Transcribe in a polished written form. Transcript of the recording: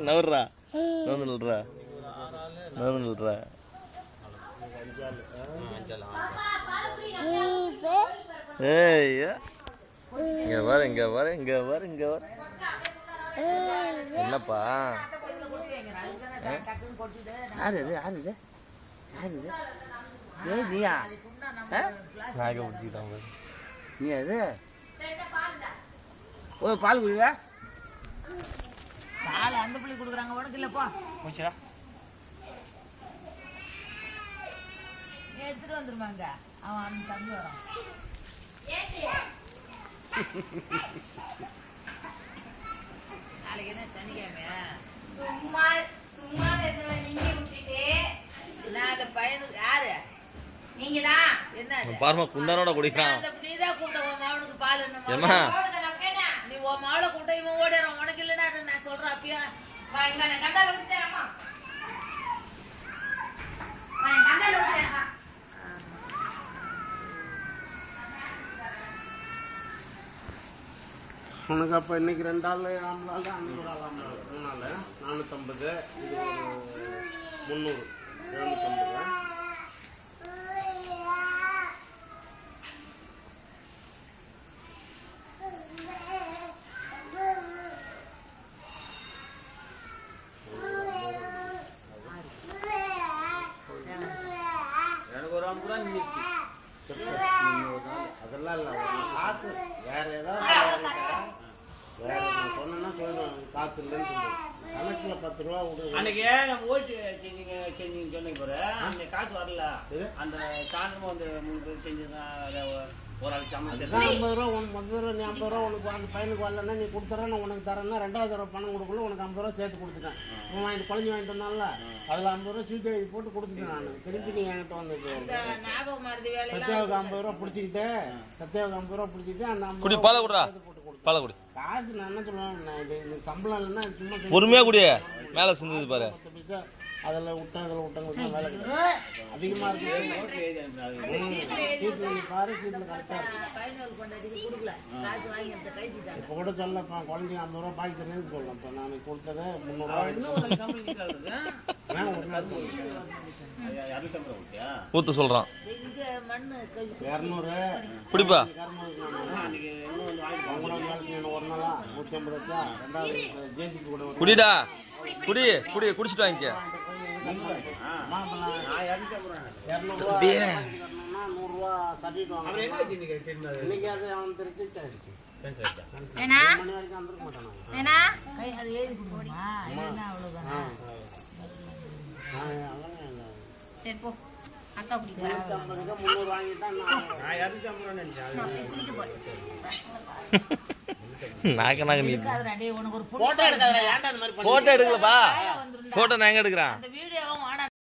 நவர்றா நவர்றா நவர்றா ஏய் இங்க வர இங்க வர இங்க வர இங்க வர என்னப்பா யாரு இது யாரு இது யாரு இது ஏய் நீயா நாக பிடிச்சிட்டான் நீ அது ஓ பால் குடிவா பால் அந்த பிள்ளை குடுக்குறாங்க உனக்கு இல்லப்பா போச்சுடா எடுத்துட்டு வந்துருவாங்க அவன் அந்த தம்பி வரான் நாளைக்கு என்ன சனிக்கிழமையா சும்மா சும்மா நீங்க விட்டுட்டு நான் அந்த பையனுக்கு யாரு நீங்க தான் என்ன பாருமா குண்டானோட குடிக்கிறான் அந்த நீதான் கூட்ட உன் மகனுக்கு பால் என்ன ஏமா நீ உன் மகளை கூட்ட இவன் ஓடிறான் உனக்கு இல்லைன்னா நான் சொல்றேன் அப்பயா கண்டா விழுந்துட்டேன்மா கண்டா விழுந்துட்டேன்மா உனக்கு அப்போ இன்னைக்கு 2 நாள் 4 நாள் தான் 500 ஆகலாம் 3 நாள் 450 இது ஒரு 300 750 எனக்கு ஒரு 50 ரூபா நின்றுச்சு அதெல்லாம் இல்லை காசு வேற ஏதாவது வேற நான் சொன்னா சொல்லுவேன் காசு இல்லைன்னு சொல்லுவேன் கணக்கில் 10 ரூபா விடு அன்னைக்கு நம்ம ஓட்டு செஞ்சீங்க சொன்னீங்க பாரு அன்னைக்கு காசு வரல அந்த சாயந்தரமா வந்து 3 பேர் செஞ்சு ஒரு ஆள் சம்பளம் 50 ரூபா உனக்கு 10 ரூபா நீ 50 ரூபா உனக்கு அந்த பையனுக்கு வரலன்னா நீ கொடுத்துறேன் நான் உனக்கு தரேன்னா 2வது தடவை பணம் கொடுக்கல உனக்கு 50 ரூபா சேர்த்து கொடுத்துட்டேன் இவன் வாங்கிட்டு குழந்தை வாங்கிட்டு வந்தான்ல அதில் 50 ரூபா சீட்டு எழுதி போட்டு கொடுத்துட்டேன் நான் திருப்பி நீ என்கிட்ட வந்து ஞாபகம் மருந்து வேலை சத்யாவுக்கு 50 ரூபா பிடிச்சிக்கிட்டு சத்யாவுக்கு 50 ரூபா பிடிச்சிட்டு அந்த 50 குடி பாலை குடுறா பாலை குடி காசு நான் என்ன சொல்லுவேன் நான் இது சம்பளம் இல்லைன்னா சும்மா பொறுமையா குடி மேல சிந்தது பாரு 10 பைசா அதில் விட்டேன் இதில் விட்டேன் வேலை கிடையாது அதிகமாக இருக்கு சீட்டில் நீ பாரு சீட்டில் கரெக்டாக இருக்கு பையனுக்கு கொண்டாடி கொடுக்கல காசு வாங்கி அந்த கைச்சிட்டாங்க இப்போ கூட சொல்லப்பா குழந்தைங்க 50 ரூபா பாக்கி தரேன்னு சொல்லலாம் இப்போ நான் கொடுத்தது 300 ஊத்து சொல்றான் இங்க மண்ணு 200 குடிப்பா ஒரு நாளா 150 வச்சா 2வது ஜேசிக்கு கூட குடிடா குடி குடி குடிச்சிட்டு வாங்கிக்க 200 ரூபா தட்டிட்டு வாங்க இன்னைக்கு அது அவன் திருச்சிட்டாச்சு ஏனா 3 மணி வரைக்கும் வந்துருக்க மாட்டான் ஏனா கை அது எழுதி கொடுமா இல்லைன்னா அவ்வளோதான் சரி போ அக்கா குடிக்கிறேன் 300 வாங்கிட்டா நான் 250 ரூபா நினைச்சேன் குடிக்க போறேன் நாக்க நாக்க நீ உனக்கு ஒரு போட்டோ எடுக்காதடா ஏன்டா இந்த மாதிரி போட்டோ எடுக்கலப்பா போட்டோ நான் எங்க எடுக்கிறேன் அந்த வீடியோ